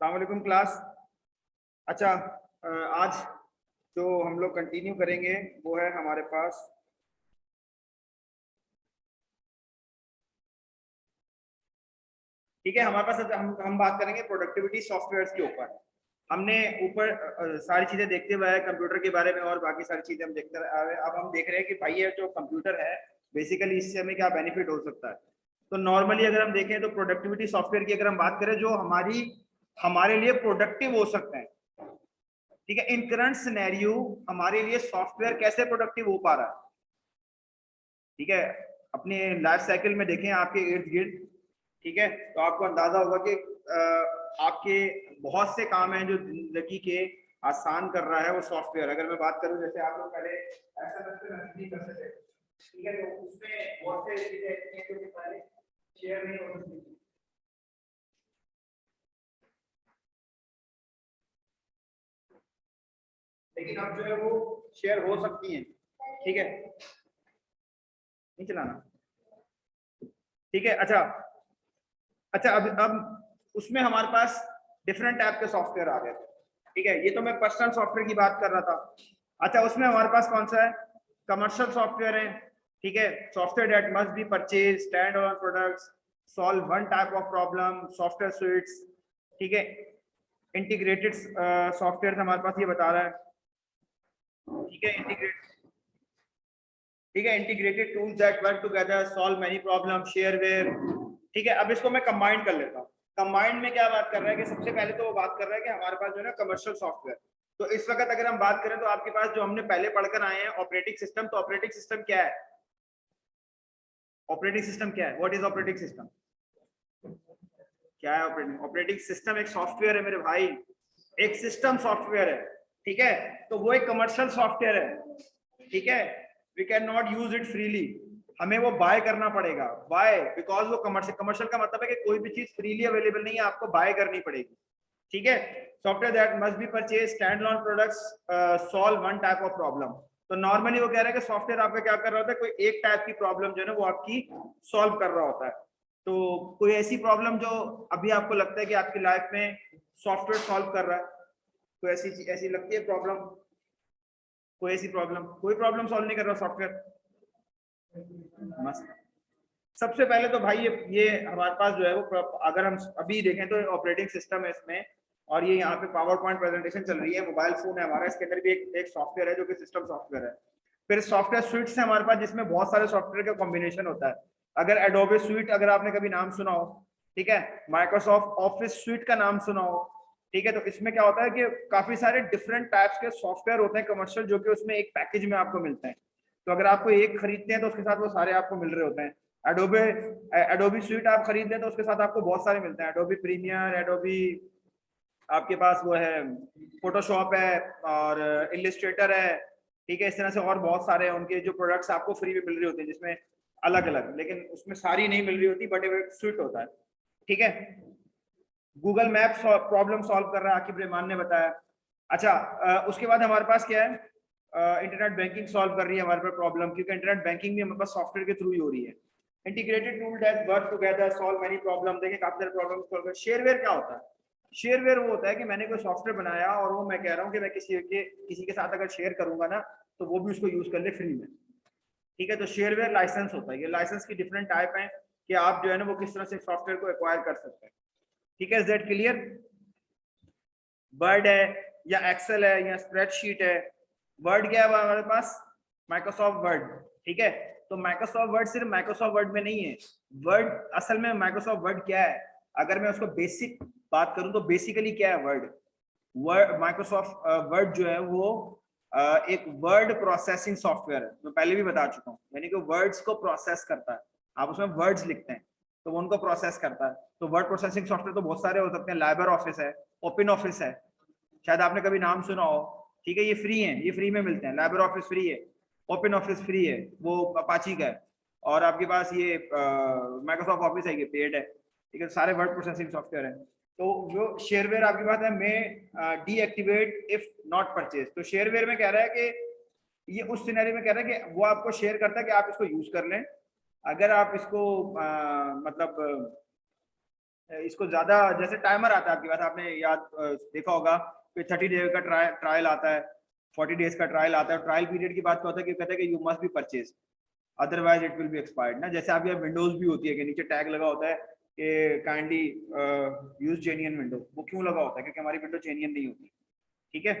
अस्सलाम वालेकुम क्लास। अच्छा, आज जो हम लोग कंटिन्यू करेंगे वो है हमारे पास ठीक है। हमारे पास हम बात करेंगे प्रोडक्टिविटी सॉफ्टवेयर्स के ऊपर। हमने ऊपर सारी चीजें देखते हुए कंप्यूटर के बारे में और बाकी सारी चीजें हम देखते आ रहे हैं। अब हम देख रहे हैं कि भाई ये जो कंप्यूटर है बेसिकली इससे हमें क्या बेनिफिट हो सकता है। तो नॉर्मली अगर हम देखें तो प्रोडक्टिविटी सॉफ्टवेयर की अगर हम बात करें जो हमारे लिए प्रोडक्टिव हो सकते हैं, ठीक है। इन करंट सिनेरियो हमारे लिए सॉफ्टवेयर कैसे प्रोडक्टिव हो पा रहा है, ठीक है। अपने लाइफ साइकिल में देखें आपके इर्द गिर्द, ठीक है, तो आपको अंदाजा होगा कि आपके बहुत से काम हैं जो जिंदगी के आसान कर रहा है वो सॉफ्टवेयर। अगर मैं बात करूं जैसे आप लोग पहले एसएमएस पे मैसेज नहीं कर सकते, ठीक है, तो उसमें बहुत से चीजें ऐसी हैं जो पहले शेयर नहीं हो सकती, लेकिन अब जो है वो शेयर हो सकती हैं, ठीक है। नहीं चलाना, ठीक है। अच्छा अच्छा, अब उसमें हमारे पास डिफरेंट टाइप के सॉफ्टवेयर आ गए थे, ठीक है। ये तो मैं पर्सनल सॉफ्टवेयर की बात कर रहा था। अच्छा, उसमें हमारे पास कौन सा है, कमर्शियल सॉफ्टवेयर है, ठीक है। Software that must be purchase stand on products solve one type of problem software sweets, ठीक है। इंटीग्रेटेड सॉफ्टवेयर हमारे पास ये बता रहा है, ठीक है। Integrated tools that work together solve many problem shareware, ठीक है। अब इसको मैं कंबाइन कर लेता हूँ। कंबाइन में क्या बात कर रहा है कि सबसे पहले तो वो बात कर रहा है कि हमारे पास जो है ना कमर्शियल सॉफ्टवेयर। तो इस वक्त अगर हम बात करें तो आपके पास जो हमने पहले पढ़कर आए हैं ऑपरेटिंग सिस्टम, तो ऑपरेटिंग सिस्टम क्या है, ऑपरेटिंग सिस्टम क्या है, व्हाट इज ऑपरेटिंग सिस्टम, क्या है ऑपरेटिंग सिस्टम एक सॉफ्टवेयर है मेरे भाई, एक सिस्टम सॉफ्टवेयर है, ठीक है। तो वो एक कमर्शियल सॉफ्टवेयर है, ठीक है। We can not use it freely, हमें वो बाय करना पड़ेगा। बाय बिकॉज वो कमर्शियल, कमर्शियल का मतलब है कि कोई भी चीज फ्रीली अवेलेबल नहीं है, आपको बाय करनी पड़ेगी, ठीक है। Software that must be purchase stand on products solve one type of problem. तो नॉर्मली वो कह रहा है कि सॉफ्टवेयर आपका क्या कर रहा होता है, कोई एक टाइप की प्रॉब्लम जो है ना वो आपकी सॉल्व कर रहा होता है। तो कोई ऐसी प्रॉब्लम जो अभी आपको लगता है कि आपकी लाइफ में सॉफ्टवेयर सॉल्व कर रहा है, कोई ऐसी ऐसी लगती है प्रॉब्लम, कोई ऐसी प्रॉब्लम, कोई प्रॉब्लम सॉल्व नहीं कर रहा सॉफ्टवेयर, मस्त। सबसे पहले तो भाई ये हमारे पास जो है वो अगर हम अभी देखें तो ऑपरेटिंग सिस्टम है इसमें, और ये यहाँ पे पावर पॉइंट प्रेजेंटेशन चल रही है, मोबाइल फोन है हमारा, इसके अंदर भी एक सॉफ्टवेयर है जो कि सिस्टम सॉफ्टवेयर है। फिर सॉफ्टवेयर स्वीट्स है हमारे पास जिसमें बहुत सारे सॉफ्टवेयर का कॉम्बिनेशन होता है। अगर एडोबे स्वीट अगर आपने कभी नाम सुना हो, ठीक है, माइक्रोसॉफ्ट ऑफिस स्वीट का नाम सुना हो, ठीक है, तो इसमें क्या होता है कि काफी सारे डिफरेंट टाइप्स के सॉफ्टवेयर होते हैं कमर्शियल जो कि उसमें एक पैकेज में आपको मिलते हैं। तो अगर आपको एक खरीदते हैं तो उसके साथ वो सारे आपको मिल रहे होते हैं। एडोबे एडोबी स्वीट आप खरीद लें तो उसके साथ आपको बहुत सारे मिलते हैं, एडोबी प्रीमियर, एडोबी आपके पास वो है, फोटोशॉप है और इलिस्ट्रेटर है, ठीक है। इस तरह से और बहुत सारे हैं उनके जो प्रोडक्ट्स आपको फ्री में मिल रही होती है, जिसमें अलग अलग, लेकिन उसमें सारी नहीं मिल रही होती, बट एक स्वीट होता है, ठीक है। गूगल मैप प्रॉब्लम सॉल्व कर रहा है, आकिब रहमान ने बताया। अच्छा, उसके बाद हमारे पास क्या है, इंटरनेट बैंकिंग सॉल्व कर रही है हमारे पास प्रॉब्लम, क्योंकि इंटरनेट बैंकिंग भी हमारे पास सॉफ्टवेयर के थ्रू ही हो रही है। Integrated tool that work together solve many problem, देखिए काफी सारे प्रॉब्लम सॉल्व कर। शेयरवेयर क्या होता है, शेयरवेयर वो होता है कि मैंने कोई सॉफ्टवेयर बनाया और वो मैं कह रहा हूँ कि मैं किसी के साथ अगर शेयर करूंगा ना तो वो भी उसको यूज कर ले फ्री में, ठीक है। तो शेयरवेयर लाइसेंस होता है, ये लाइसेंस की डिफरेंट टाइप है कि आप जो है ना वो किस तरह से सॉफ्टवेयर को एक्वायर कर सकते हैं, ठीक है। Is that clear. वर्ड है या एक्सेल है या स्प्रेडशीट है, वर्ड क्या है हमारे पास, माइक्रोसॉफ्ट वर्ड, ठीक है। तो माइक्रोसॉफ्ट वर्ड सिर्फ माइक्रोसॉफ्ट वर्ड में नहीं है, वर्ड असल में माइक्रोसॉफ्ट वर्ड क्या है, अगर मैं उसको बेसिक बात करूं तो बेसिकली क्या है वर्ड, वर्ड माइक्रोसॉफ्ट वर्ड जो है वो एक वर्ड प्रोसेसिंग सॉफ्टवेयर है, मैं पहले भी बता चुका हूँ, यानी कि वर्ड्स को प्रोसेस करता है। आप उसमें वर्ड्स लिखते हैं तो वो उनको प्रोसेस करता है। तो वर्ड प्रोसेसिंग सॉफ्टवेयर तो बहुत सारे हो सकते हैं, लाइबर ऑफिस है, ओपन ऑफिस है, शायद आपने कभी नाम सुना हो, ठीक है। ये फ्री है, ये फ्री में मिलते हैं, लाइबर ऑफिस फ्री है, ओपन ऑफिस फ्री है, वो अपाची का है। और आपके पास ये माइक्रोसॉफ्ट ऑफिस है, ये पेड है, ठीक है। सारे वर्ड प्रोसेसिंग सॉफ्टवेयर है। तो जो शेयरवेयर आपके पास है, मैं डीएक्टिवेट इफ नॉट परचेज, तो शेयरवेयर में कह रहा है कि ये उस सिनेरियो में कह रहा है कि वो आपको शेयर करता है कि आप इसको यूज कर लें, अगर आप इसको मतलब इसको ज्यादा, जैसे टाइमर आता है आपके पास, आपने याद देखा होगा कि 30 डेज का ट्रायल आता है, 40 डेज का ट्रायल आता है। ट्रायल पीरियड की बात होता है कि कहता है कि you must be purchase otherwise it will be expired ना। जैसे आपके विंडोज भी होती है कि नीचे टैग लगा होता है कि काइंडली यूज जेन्युइन विंडो। वो क्यों लगा होता है? क्योंकि हमारी विंडो जेन्युइन नहीं होती। ठीक है,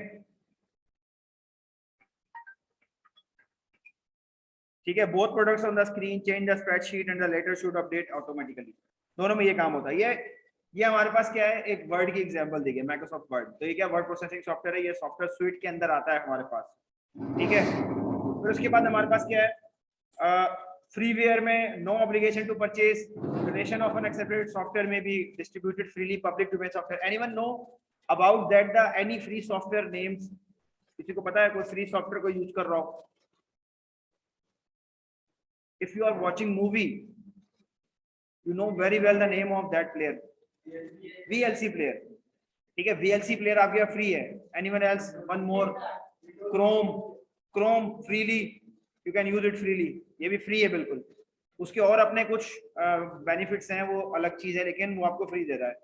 ठीक है। Both products on the screen change the spreadsheet and the letter should update automatically. दोनों में ये काम होता है। ये हमारे पास क्या है, एक वर्ड की एग्जांपल दी है, माइक्रोसॉफ्ट वर्ड। तो ये क्या वर्ड प्रोसेसिंग सॉफ्टवेयर है, ये सॉफ्टवेयर स्वीट के अंदर आता है हमारे पास। ठीक है, फिर उसके बाद हमारे पास क्या है, फ्रीवेयर में no obligation to purchase, creation of an accepted software may be distributed freely, public domain software. Anyone know about that the any free software names? किसी को पता है कोई फ्री सॉफ्टवेयर को यूज कर रहा हो? If you are watching movie, you know very well the name of that player, VLC player। ठीक है, VLC player आपके फ्री है। Anyone else? One more, Chrome freely, you can use it freely। ये भी free है बिल्कुल। उसके और अपने कुछ बेनिफिट्स हैं, वो अलग चीज है, लेकिन वो आपको फ्री दे रहा है।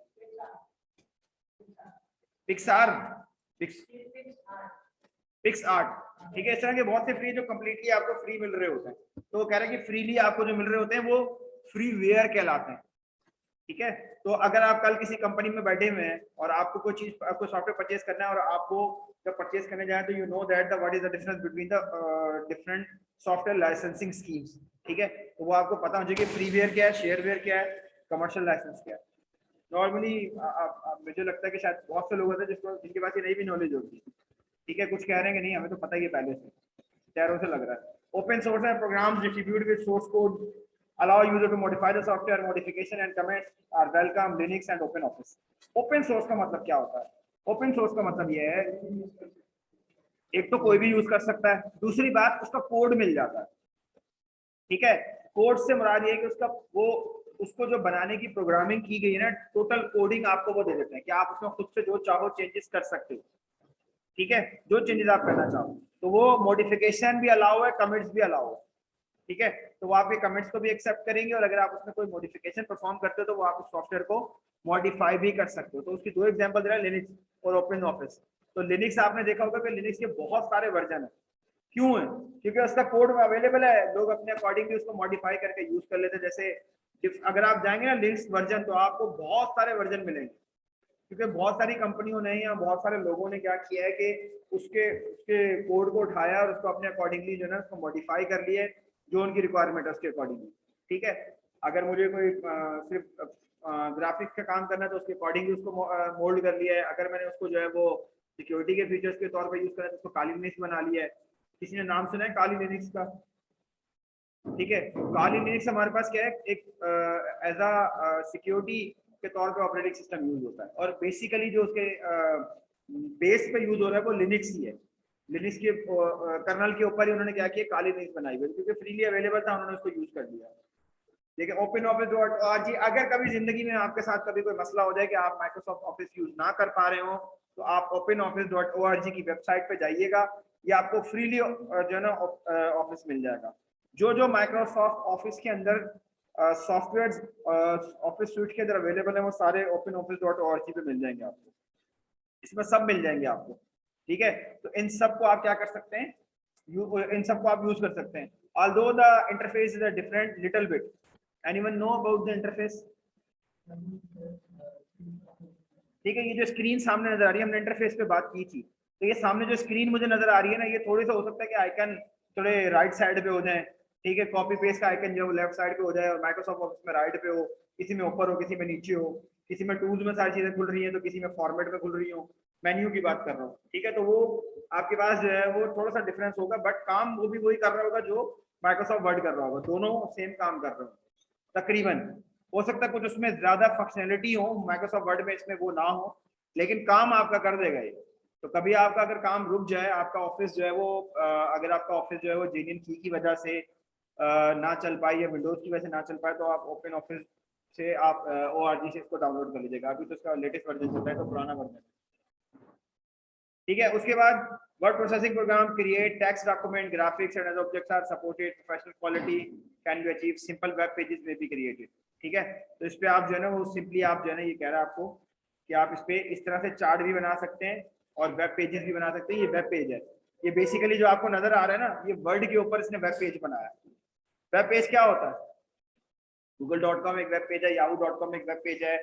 पिक्सार, पिक्स आर्ट, ठीक है। इस तरह के बहुत से फ्री जो कंप्लीटली आपको फ्री मिल रहे होते हैं। तो वो कह रहे हैं कि फ्रीली आपको जो मिल रहे होते हैं वो फ्री वेयर कहलाते हैं। ठीक है, तो अगर आप कल किसी कंपनी में बैठे हुए हैं और आपको कोई चीज, आपको सॉफ्टवेयर परचेज करना है, और आपको जब परचेज करने जाए तो you know that the what is the difference between the different software licensing schemes. ठीक है, तो वो आपको पता होना चाहिए कि फ्रीवेयर क्या है, शेयरवेयर क्या है, कमर्शियल लाइसेंस क्या है। नॉर्मली मुझे लगता है कि शायद बहुत से लोग होते हैं जिनके पास ये नहीं भी नॉलेज होती है। ठीक है, कुछ कह रहे हैं कि नहीं हमें तो पता ही है पहले से, चेहरों से लग रहा है। ओपन सोर्स है, programs distribute with source code allow user to modify the software, modification and comments are welcome, Linux and open office। Open source का मतलब क्या होता है? ओपन सोर्स का मतलब ये है, एक तो कोई भी यूज कर सकता है, दूसरी बात उसका कोड मिल जाता है। ठीक है, कोड से मुराद ये है कि उसका वो उसको जो बनाने की प्रोग्रामिंग की गई है ना, टोटल कोडिंग आपको वो दे देते हैं कि आप उसमें खुद से जो चाहो चेंजेस कर सकते हो। ठीक है, जो चेंजेस आप करना चाहो, तो वो मॉडिफिकेशन भी अलाउ है, कमिट्स भी अलाउ है। ठीक है, तो वो आपके कमेंट्स को भी एक्सेप्ट करेंगे, और अगर आप उसमें कोई मॉडिफिकेशन परफॉर्म करते हो तो वो आप उस सॉफ्टवेयर को मॉडिफाई भी कर सकते हो। तो उसकी दो एग्जांपल दे रहा है, लिनक्स और ओपन ऑफिस। तो लिनक्स आपने देखा होगा कि लिनक्स के बहुत सारे वर्जन है। क्यों है? क्योंकि उसका कोड अवेलेबल है, लोग अपने अकॉर्डिंगली उसको मॉडिफाई करके यूज कर लेते हैं। जैसे अगर आप जाएंगे ना लिनक्स वर्जन, तो आपको बहुत सारे वर्जन मिलेंगे, क्योंकि बहुत सारी कंपनियों ने या बहुत सारे लोगों ने क्या किया है कि उसके उसके कोड को उठाया और उसको अपने अकॉर्डिंगली जो है उसको मॉडिफाई कर लिया, जो उनकी रिक्वायरमेंट है उसके अकॉर्डिंगली। ठीक है, अगर मुझे कोई सिर्फ ग्राफिक्स का काम करना है तो उसके अकॉर्डिंगली उसको मोल्ड कर लिया है। अगर मैंने उसको जो है वो सिक्योरिटी के फीचर्स के तौर पर यूज करा तो उसको काली लिनक्स बना लिया है। किसी ने नाम सुना है काली लिनक्स का? ठीक है, काली लिनक्स हमारे पास क्या है, एक एज अ सिक्योरिटी के तौर पे ऑपरेटिंग सिस्टम यूज होता है, और बेसिकली जो उसके बेस पे यूज हो रहा है वो लिनक्स ही है। लिनक्स के कर्नल के ऊपर ही उन्होंने क्या किया, काली लिनक्स बनाई हुई, क्योंकि फ्रीली अवेलेबल था, उन्होंने उसको यूज कर लिया। देखिए ओपन ऑफिस डॉट org, अगर कभी जिंदगी में आपके साथ कभी कोई मसला हो जाए कि आप माइक्रोसॉफ्ट ऑफिस यूज ना कर पा रहे हो, तो आप ओपन ऑफिस .org की वेबसाइट पे जाइएगा, ये आपको फ्रीली जो है ना ऑफिस मिल जाएगा। जो जो माइक्रोसॉफ्ट ऑफिस के अंदर सॉफ्टवेयर ऑफिस सूट के अंदर अवेलेबल है, वो सारे ओपन ऑफिस .org पे मिल जाएंगे आपको, इसमें सब मिल जाएंगे आपको। ठीक है, तो इन सब को आप क्या कर सकते हैं, इन सब को आप यूज कर सकते हैं। although the interface is a different little bit, anyone know about the interface? ठीक है, ये जो स्क्रीन सामने नजर आ रही है, हमने इंटरफेस पे बात की थी, तो ये सामने जो स्क्रीन मुझे नजर आ रही है ना, ये थोड़ी सा हो सकता है कि आइकन थोड़े राइट साइड पे हो जाए। ठीक है, कॉपी पेस्ट का आइकन जो लेफ्ट साइड पे हो जाए और माइक्रोसॉफ्ट ऑफिस में राइट पे हो, किसी में ऊपर हो, किसी में नीचे हो, किसी में टूल्स में सारी चीजें खुल रही है तो किसी में फॉर्मेट में खुल रही हो। मेन्यू की बात कर रहा हूँ। ठीक है, तो वो आपके पास जो है वो थोड़ा सा डिफरेंस होगा, बट काम वो भी वही कर रहा होगा जो माइक्रोसॉफ्ट वर्ड कर रहा होगा, दोनों सेम काम कर रहे हो तकरीबन। हो सकता है कुछ उसमें ज्यादा फंक्शनैलिटी हो माइक्रोसॉफ्ट वर्ड में, इसमें वो ना हो, लेकिन काम आपका कर देगा ये। तो कभी आपका अगर काम रुक जाए, आपका ऑफिस जो है वो अगर आपका ऑफिस जो है वो जेन्युइन की वजह से ना चल पाए या विंडोज की वजह से ना चल पाए, तो आप ओपन ऑफिस से आप ORG से इसको डाउनलोड कर लीजिएगा। अभी तो इसका लेटेस्ट वर्जन चल रहा है, तो पुराना वर्जन। ठीक है, उसके बाद word processing program create text document graphics and other objects are supported, professional quality can be achieve, simple web pages में बी क्रिएटेड। ठीक है, तो इस पे आप जो है ना वो सिंपली आप जो है ना ये कह रहा है आपको कि आप इस पे इस तरह से चार्ट भी बना सकते हैं और वेब पेजेस भी बना सकते हैं। ये वेब पेज है, ये बेसिकली जो आपको नजर आ रहा है ना, ये वर्ड के ऊपर इसने वेब पेज बनाया। वेब पेज क्या होता है? google.com एक वेब पेज है, yahoo.com एक वेब पेज है,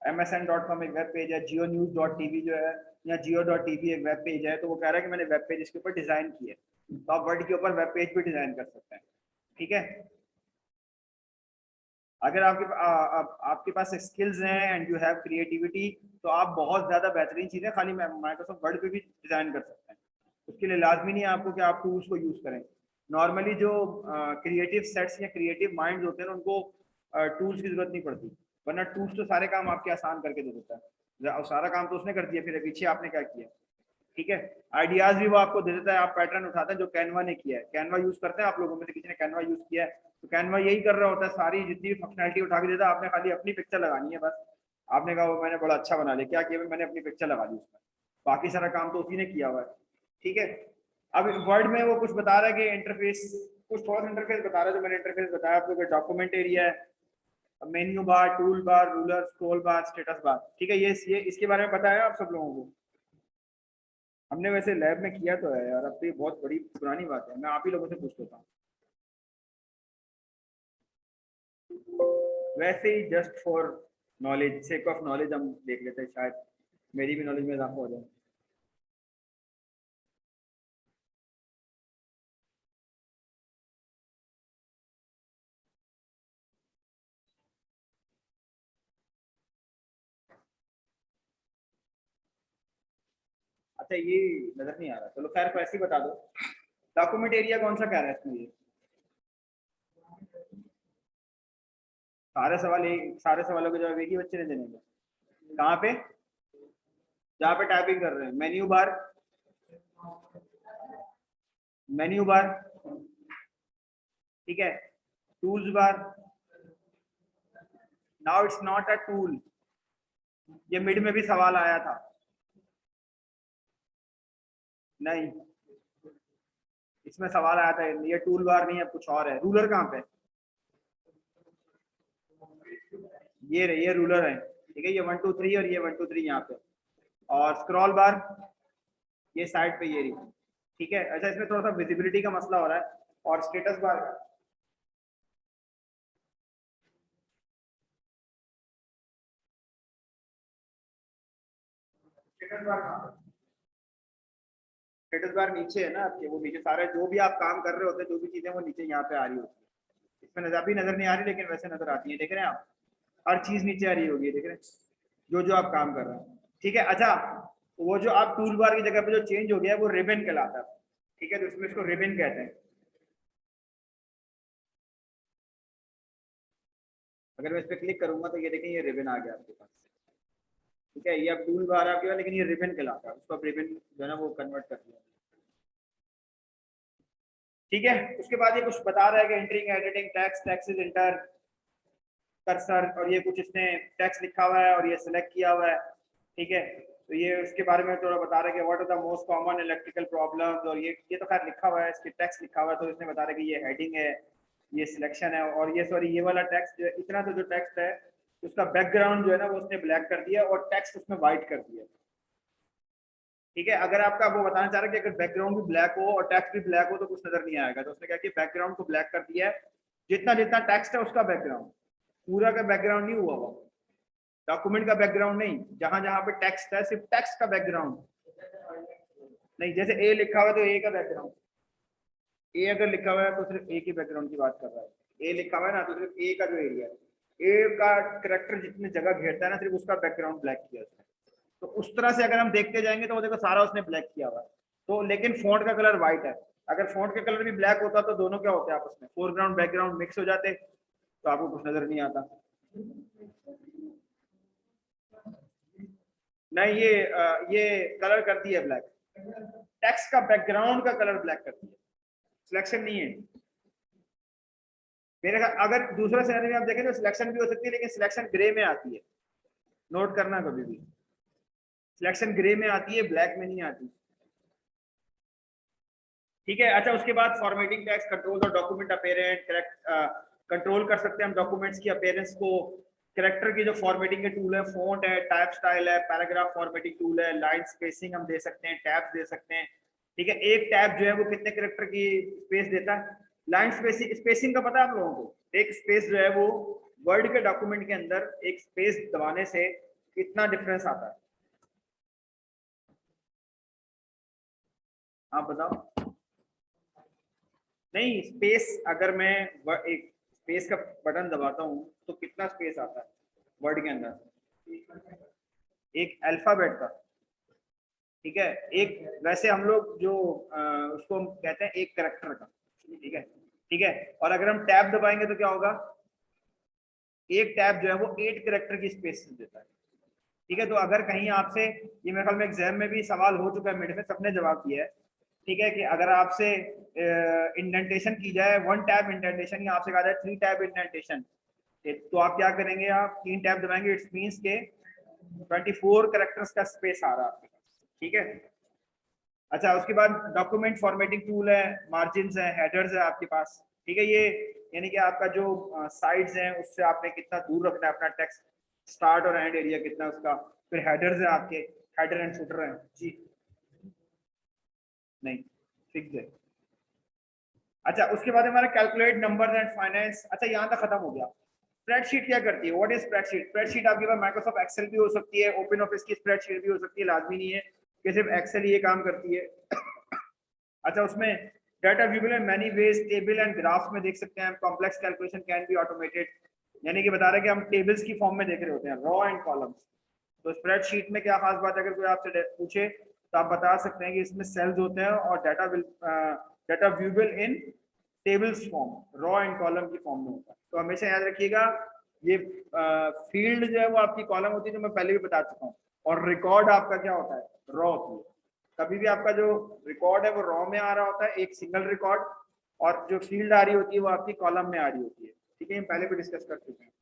msn.com एक वेब पेज है, jionews.tv जो है या jio.tv एक वेब पेज है। तो वो कह रहा है कि मैंने वेब पेज इसके ऊपर डिजाइन किया है, तो आप वर्ड के ऊपर वेब पेज भी डिजाइन कर सकते हैं। ठीक है, अगर आपके पास स्किल्स हैं एंड यू हैव क्रिएटिविटी, तो आप बहुत ज्यादा बेहतरीन चीजें खाली माइक्रोसॉफ्ट वर्ड पे भी डिजाइन कर सकते हैं। उसके लिए लाजमी नहीं है आपको कि आप टूल्स को यूज करें। नॉर्मली जो क्रिएटिव सेट्स या क्रिएटिव माइंड्स होते हैं उनको टूल्स की जरूरत नहीं पड़ती, वरना टूल्स तो सारे काम आपके आसान करके दे देता है, और सारा काम तो उसने कर दिया, फिर पीछे आपने क्या किया। ठीक है, आइडियाज भी वो आपको दे देता है, आप पैटर्न उठाते हैं जो कैनवा ने किया है। कैनवा यूज करते हैं आप लोगों में से किसी ने कैनवा यूज किया है? तो कैनवा यही कर रहा होता है, सारी जितनी भी फंक्शनैलिटी उठा के देता है, आपने खाली अपनी पिक्चर लगानी है बस। आपने कहा वो मैंने बड़ा अच्छा बना लिया, क्या किया? मैंने अपनी पिक्चर लगा दी उसमें, बाकी सारा काम तो उसी ने किया हुआ है। ठीक है, अब वर्ड में वो कुछ बता रहा है कि इंटरफेस, कुछ थोड़ा सा इंटरफेस बता रहा है जो मैंने इंटरफेस बताया आपको, डॉक्यूमेंट एरिया है, menu bar, tool bar, ruler, scroll बार, स्टेटस बार। ठीक है, ये इसके बारे में बताया आप सब लोगों को? हमने वैसे लैब में किया तो है यार, अब तो ये बहुत बड़ी पुरानी बात है, मैं आप ही लोगों से पूछ लेता हूँ। वैसे ही just for knowledge, sake of knowledge हम देख लेते हैं, शायद मेरी भी नॉलेज में इजाफा हो जाए। अच्छा ये नजर नहीं आ रहा, चलो खैर को ऐसे ही बता दो। डॉक्यूमेंट एरिया कौन सा कह रहा है इसमें? ये सारे सवालों के जवाब एक ही बच्चे ने देने हैं। कहाँ पे? जहाँ पे टाइपिंग कर रहे हैं, मेन्यू बार, मेन्यू बार, ठीक है, tools bar. Now it's not a tool, ये मिड में भी सवाल आया था। नहीं, इसमें सवाल आया था, ये टूल बार नहीं है, कुछ और है। रूलर कहाँ पे? ये रूलर है, ठीक है, ये 1 2 3 और ये 1 2 3 यहाँ पे। और स्क्रॉल बार ये साइड पे ये रही। ठीक है, अच्छा इसमें थोड़ा सा विजिबिलिटी का मसला हो रहा है। और स्टेटस बार, स्टेटस बार कहाँ पे? स्टेटस बार नीचे है ना आपके, वो नीचे सारे जो भी आप काम कर रहे होते हैं, जो भी चीजें वो नीचे यहाँ पे आ रही होती है। इसमें नजर भी नजर नहीं आ रही, लेकिन वैसे नजर आती है, देख रहे हैं आप? हर चीज नीचे आ रही होगी, देख रहे हैं, जो जो आप काम कर रहे हैं। ठीक है, अच्छा वो जो आप टूल बार की जगह पे जो चेंज हो गया है वो रिबन कहलाता है। ठीक है, तो इसमें इसको रिबन कहते हैं। अगर मैं इस पर क्लिक करूंगा तो ये देखें, ये रिबन आ गया आपके पास। ठीक है, ये अब टूल बार आ गया, लेकिन ये रिबन कहलाता है, उसको अब रिबन जो है ना वो कन्वर्ट कर दिया। ठीक है, उसके बाद ये कुछ बता रहा है कि entering, editing text, text is inter cursor, और ये कुछ इसने टेक्स्ट लिखा हुआ है और ये सिलेक्ट किया हुआ है। ठीक है, तो ये उसके बारे में थोड़ा बता रहा है कि what are the most common electrical problems, और ये तो खैर लिखा हुआ है, इसके टेक्स्ट लिखा हुआ है, तो इसने बता रहा है कि ये हेडिंग है, ये सिलेक्शन है, और ये सॉरी ये वाला टेक्स्ट जो इतना तो जो टेक्स्ट है उसका बैकग्राउंड जो है ना वो उसने ब्लैक कर दिया और टेक्स्ट उसमें व्हाइट कर दिया। ठीक है, अगर आपका वो बताना चाह रहा है कि अगर बैकग्राउंड भी ब्लैक हो और टेक्स्ट भी ब्लैक हो तो कुछ नजर नहीं आएगा, तो उसने क्या किया, बैकग्राउंड को ब्लैक कर दिया है। जितना जितना टेक्स्ट है उसका बैकग्राउंड, पूरा का बैकग्राउंड नहीं हुआ वो, डॉक्यूमेंट का बैकग्राउंड नहीं, जहां जहां पे टेक्स्ट है सिर्फ टेक्स्ट का बैकग्राउंड नहीं। जैसे ए लिखा हुआ है तो ए का बैकग्राउंड, ए अगर लिखा हुआ है तो सिर्फ ए की बैकग्राउंड की बात कर रहा है। ए लिखा हुआ है ना, तो सिर्फ ए का जो एरिया है, ए का करेक्टर जितनी जगह घेरता है ना, सिर्फ उसका बैकग्राउंड ब्लैक किया उसने। तो उस तरह से अगर हम देखते जाएंगे तो वो देखो सारा उसने ब्लैक किया हुआ है। तो लेकिन फॉन्ट का कलर व्हाइट है, अगर फॉन्ट का कलर भी ब्लैक होता तो दोनों क्या होते हैं आपस में, फोरग्राउंड बैकग्राउंड मिक्स हो जाते, तो आपको कुछ नजर नहीं आता। नहीं, ये कलर कर दिया ब्लैक, टेक्स्ट का बैकग्राउंड का कलर ब्लैक कर दिया, सिलेक्शन नहीं है। मेरे अगर दूसरा सिनेरियो में आप देखें तो सिलेक्शन भी हो सकती है, लेकिन सिलेक्शन ग्रे में आती है, नोट करना कभी भी, सिलेक्शन ग्रे में आती है, ब्लैक में नहीं आती। ठीक है, अच्छा उसके बाद फॉर्मेटिंग टेक्स्ट, कंट्रोल और डॉक्यूमेंट अपेरेंट, करेक्ट कंट्रोल कर सकते हैं हम डॉक्यूमेंट्स की अपीयरेंस को। कैरेक्टर की जो फॉर्मेटिंग के टूल है, फॉन्ट है, टाइप स्टाइल है, पैराग्राफ फॉर्मेटिंग टूल है, लाइन स्पेसिंग हम दे सकते हैं, टैब्स दे सकते हैं। ठीक है, एक टैब जो है वो कितने कैरेक्टर की स्पेस देता है। लाइन स्पेसिंग स्पेसिंग का पता है आप लोगों को? एक स्पेस जो है वो वर्ड के डॉक्यूमेंट के अंदर एक स्पेस दबाने से कितना डिफरेंस आता है, आप बताओ। नहीं, स्पेस अगर मैं एक स्पेस का बटन दबाता हूँ तो कितना स्पेस आता है वर्ड के अंदर, एक अल्फाबेट का। ठीक है, एक वैसे हम लोग जो उसको हम कहते हैं एक करेक्टर का। ठीक है, ठीक है। और अगर हम टैब दबाएंगे तो क्या होगा, एक टैब जो है वो 8 करेक्टर की स्पेस देता है। ठीक है, तो अगर कहीं आपसे, ये मेरे ख्याल में एग्जाम में भी सवाल हो चुका है, मेरे में सबने जवाब दिया है। ठीक है, कि अगर आपसे इंडेंटेशन की जाए, 1 टैब इंडेंटेशन, या आपसे कहा जाए 3 टैब इंडेंटेशन, तो आप क्या करेंगे, आप 3 टैब दबाएंगे, इट्स मींस के 24 कैरेक्टर्स का स्पेस आ रहा है आपके पास। ठीक है। अच्छा, उसके बाद डॉक्यूमेंट फॉर्मेटिंग टूल है, मार्जिन है, हेडर्स है आपके पास। ठीक है, ये यानी कि आपका जो साइड्स हैं उससे आपने कितना दूर रखना है अपना टेक्स्ट, स्टार्ट और एंड एरिया कितना उसका। फिर हेडर्स है आपके, हेडर एंड फुटर है जी, नहीं फिक्स है। अच्छा, उसके बाद हमारा कैलकुलेट नंबर्स एंड फाइनेंस। अच्छा, यहाँ तक खत्म हो गया। स्प्रेडशीट क्या करती है, व्हाट इज स्प्रेडशीट? स्प्रेडशीट आपके पास माइक्रोसॉफ्ट एक्सेल भी हो सकती है, ओपन ऑफिस की स्प्रेडशीट भी हो सकती है, लाजमी नहीं है कि सिर्फ एक्सेल ही ये काम करती है। अच्छा, उसमें डाटा व्यूएबल है many ways, table and graphs में देख सकते हैं हम, complex calculation can be automated, यानी कि बता रहे हैं कि हम टेबल्स की फॉर्म में देख रहे होते हैं, रॉ एंड कॉलम्स। तो स्प्रेडशीट में क्या खास बात है, अगर कोई आपसे पूछे तो आप बता सकते हैं कि इसमें सेल्स होते हैं और data viewable in tables form, raw and column की फॉर्म में होता है। तो हमेशा याद रखिएगा, ये फील्ड जो है वो आपकी कॉलम होती है, जो मैं पहले भी बता चुका हूँ, और रिकॉर्ड आपका क्या होता है, रॉ होती है। कभी भी आपका जो रिकॉर्ड है वो रॉ में आ रहा होता है, एक सिंगल रिकॉर्ड, और जो फील्ड आ रही होती है वो आपकी कॉलम में आ रही होती है। ठीक है, हम पहले भी डिस्कस कर चुके हैं।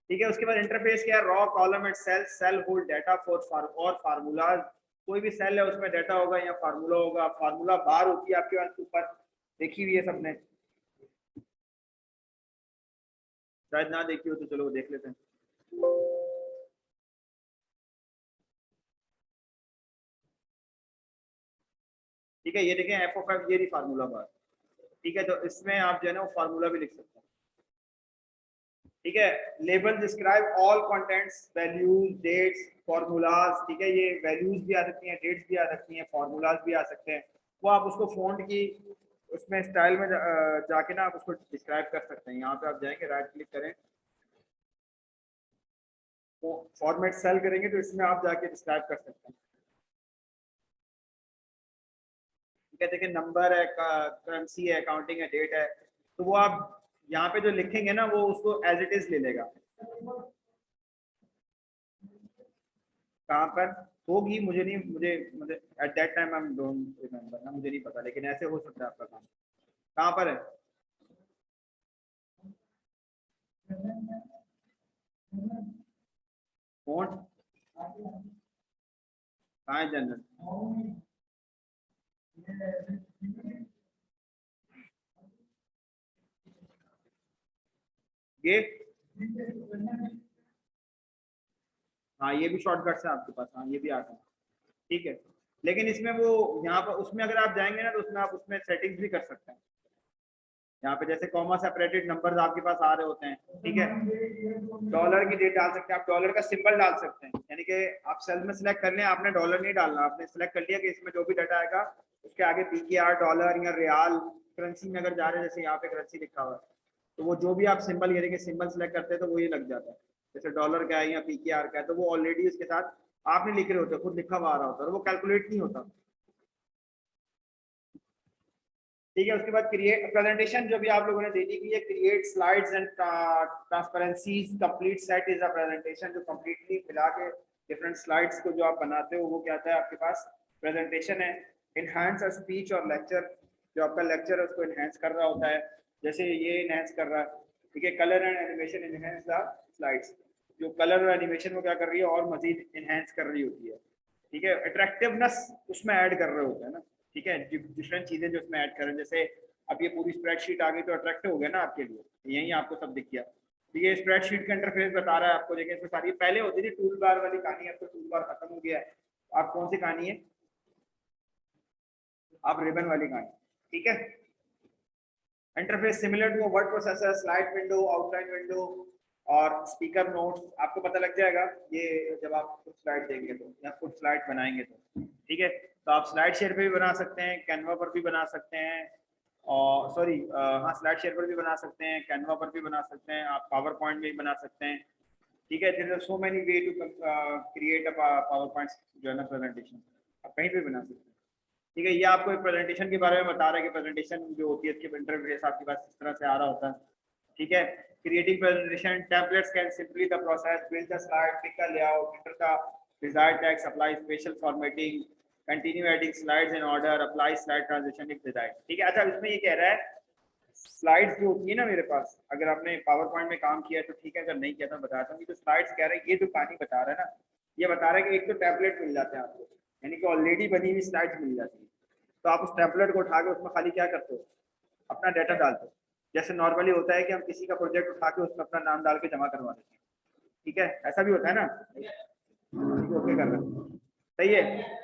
ठीक है, उसके बाद इंटरफेस क्या है, row column and cell, cell hold data for और फार्मूलाज, कोई भी सेल है उसमें डाटा होगा या फार्मूला होगा। फार्मूला बार होती है आपके पास ऊपर, देखी हुई है सबने, शायद ना देखी हो तो चलो देख लेते हैं। ठीक है, ये देखें एफ ऑफ एफ, ये रही फार्मूला बार। ठीक है, तो इसमें आप जो है ना वो फार्मूला भी लिख सकते हैं। ठीक है, label describe all contents, values, dates, formulas. ठीक है, ये वैल्यूज भी आ सकती हैं, डेट्स भी आ सकती हैं, फॉर्मूलाज भी आ सकते हैं। वो आप उसको फॉन्ट की उसमें स्टाइल में जाके ना आप उसको डिस्क्राइब कर सकते हैं। यहाँ पे आप जाएंगे, राइट क्लिक करें, तो फॉर्मेट सेल करेंगे तो इसमें आप जाके डिस्क्राइब कर सकते हैं। ठीक है, देखिए नंबर है, करेंसी है, अकाउंटिंग है, डेट है, तो वो आप यहाँ पे जो लिखेंगे ना वो उसको एज इट इज ले लेगा। कहाँ पर होगी मुझे नहीं, मुझे at that time I don't remember ना, मुझे नहीं पता, लेकिन ऐसे हो सकता है आपका काम। कहाँ पर है फोन, कहाँ है जनरल? ये, हाँ ये भी शॉर्टकट्स है आपके पास, हाँ ये भी आता है। ठीक है, लेकिन इसमें वो यहाँ पर उसमें अगर आप जाएंगे ना तो उसमें आप उसमें सेटिंग्स भी कर सकते हैं। यहाँ पे जैसे कॉमा सेपरेटेड नंबर्स आपके पास आ रहे होते हैं। ठीक है, डॉलर की डेट डाल सकते हैं आप, डॉलर का सिंबल डाल सकते हैं, यानी कि आप सेल में सिलेक्ट कर लें, आपने डॉलर नहीं डालना, आपने सिलेक्ट कर लिया कि इसमें जो भी डाटा आएगा उसके आगे पीकेआर, डॉलर या रियाल, करेंसी में अगर जा रहे हैं, जैसे यहाँ पे करेंसी लिखा हुआ है, तो वो जो भी आप सिंबल, यानी कि सिंबल सिलेक्ट करते हैं तो वो ये लग जाता है। जैसे डॉलर का है या पीकेआर का है, तो वो ऑलरेडी उसके साथ आपने लिख रहे होते हैं, खुद लिखा हुआ आ रहा होता है, वो कैलकुलेट नहीं होता। ठीक है, उसके बाद क्रिएट प्रेजेंटेशन जो भी आप लोगों ने दे दी है, create slides and transparencies, complete set is a presentation, जो कंप्लीटली मिला के डिफरेंट स्लाइड्स को जो आप बनाते हो वो क्या आता है आपके पास, प्रेजेंटेशन है। इनहांस अ स्पीच और लेक्चर, जो आपका लेक्चर है उसको इनहेंस कर रहा होता है, जैसे ये इनहेंस कर रहा है। ठीक है, colour and animation enhance the slides, जो कलर और एनिमेशन वो क्या कर रही है और मजीद इनहेंस कर रही होती है। ठीक है, अट्रैक्टिवनेस उसमें ऐड कर रहे होते हैं ना। ठीक है, डिफरेंट चीजें जो उसमें ऐड करें, जैसे अब ये पूरी स्प्रेडशीट आ गई तो अट्रैक्टिव हो गया ना आपके लिए, यही आपको सब दिख गया। तो ये स्प्रेडशीट का इंटरफेस बता रहा है आपको, देखिए इसमें सारी पहले होती थी टूल बार वाली कहानी, अब तो टूल बार खत्म हो गया है। आप कौन सी कहानी है, आप रिबन वाली कहानी, ठीक है। Interface similar to word processor, slide window, outline window और स्पीकर नोट्स, आपको पता लग जाएगा ये जब आप खुद स्लाइड देंगे तो, या खुद स्लाइड बनाएंगे तो, ठीक है। तो आप स्लाइड शेयर पे भी बना सकते हैं, कैनवा पर भी बना सकते हैं, और सॉरी हाँ स्लाइड शेयर पर भी बना सकते हैं, कैनवा पर भी बना सकते हैं, आप पावर पॉइंट में भी बना सकते हैं, ठीक है। There are so many way to create a PowerPoint जो है ना प्रेजेंटेशन, आप कहीं पे बना सकते हैं, ठीक है। ये आपको एक प्रेजेंटेशन के बारे में बता रहा है कि प्रेजेंटेशन जो होती है इसके इंटरफेस आपके पास इस तरह से आ रहा होता है, ठीक है। Creating presentation templates can simply the process, build the slide, pick the layout, enter the desired text, apply special formatting, continue adding slides in order, apply slide transition if desired, ठीक है। अच्छा इसमें ये कह रहा है स्लाइड्स जो होती है ना मेरे पास, अगर आपने पावर पॉइंट में काम किया है तो ठीक है, अगर नहीं किया तो बताता हूँ। तो स्लाइड्स कह रहे हैं, ये जो कहानी बता रहा है ना, ये बता रहा है कि एक तो टैबलेट मिल जाते हैं आपको, यानी कि ऑलरेडी बनी हुई स्लाइड्स मिल जाती है, तो आप उस टैबलेट को उठा के उसमें खाली क्या करते हो, अपना डाटा डालते हो। जैसे नॉर्मली होता है कि हम किसी का प्रोजेक्ट उठा के उसमें अपना नाम डाल के जमा करवा देते हैं, ठीक है, ऐसा भी होता है ना, ओके कर रहे हैं, सही है।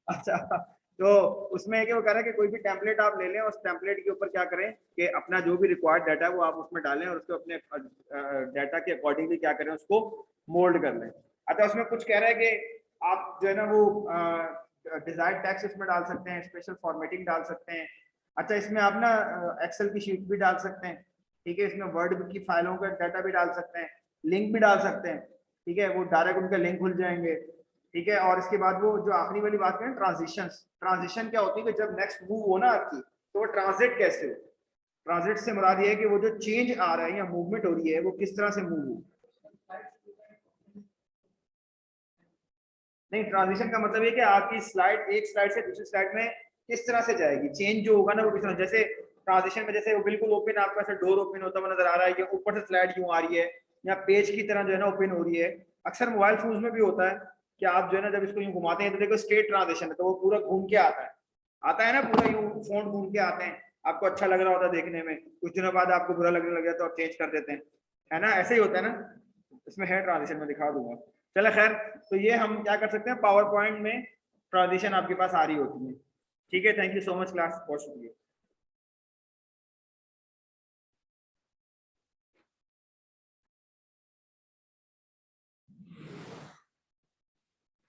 अच्छा तो उसमें क्या वो कह रहा है कि कोई भी टेम्पलेट आप ले लें, उस टेम्पलेट के ऊपर क्या करें कि अपना जो भी रिक्वायर्ड डाटा है वो आप उसमें डालें और उसको अपने डाटा के अकॉर्डिंगली क्या करें, उसको मोल्ड कर लें। अच्छा उसमें कुछ कह रहा है कि आप जो है ना वो डिजायर्ड टेक्स्ट इसमें डाल सकते हैं, स्पेशल फॉर्मेटिंग डाल सकते हैं। अच्छा इसमें आप ना एक्सेल की शीट भी डाल सकते हैं, ठीक है, इसमें वर्ड की फाइलों का डाटा भी डाल सकते हैं, लिंक भी डाल सकते हैं, ठीक है, वो डायरेक्ट उनके लिंक खुल जाएंगे, ठीक है। और इसके बाद वो जो आखिरी वाली बात करें ट्रांजिशंस, ट्रांजिशन क्या होती है कि जब नेक्स्ट मूव हो ना आपकी तो वो ट्रांजिट कैसे हो, ट्रांजिट से मुराद ये है कि वो जो चेंज आ रहा है या मूवमेंट हो रही है वो किस तरह से मूव हो। नहीं ट्रांजिशन का मतलब ये कि आपकी स्लाइड एक स्लाइड से दूसरी स्लाइड में किस तरह से जाएगी, चेंज जो होगा ना वो किस तरह, जैसे ट्रांजिशन में जैसे वो बिल्कुल ओपन आपका ऐसे डोर ओपन होता हुआ नजर आ रहा है, या ऊपर से स्लाइड यूं आ रही है, या पेज की तरह जो है ना ओपन हो रही है। अक्सर मोबाइल फोन्स में भी होता है कि आप जो है ना जब इसको यूं घुमाते हैं तो देखो स्ट्रेट ट्रांजिशन है, तो वो पूरा घूम के आता है ना, पूरा यूं फोन घूम के आते हैं, आपको अच्छा लग रहा होता है देखने में, कुछ दिनों बाद आपको बुरा लगने लग जाता है तो आप चेंज कर देते हैं, है ना, ऐसे ही होता है ना। इसमें है ट्रांजिशन में दिखा दूंगा, चलो खैर। तो ये हम क्या कर सकते हैं, पावर पॉइंट में ट्रांजिशन आपके पास आ रही होती है, ठीक है। Thank you so much class, बहुत शुक्रिया।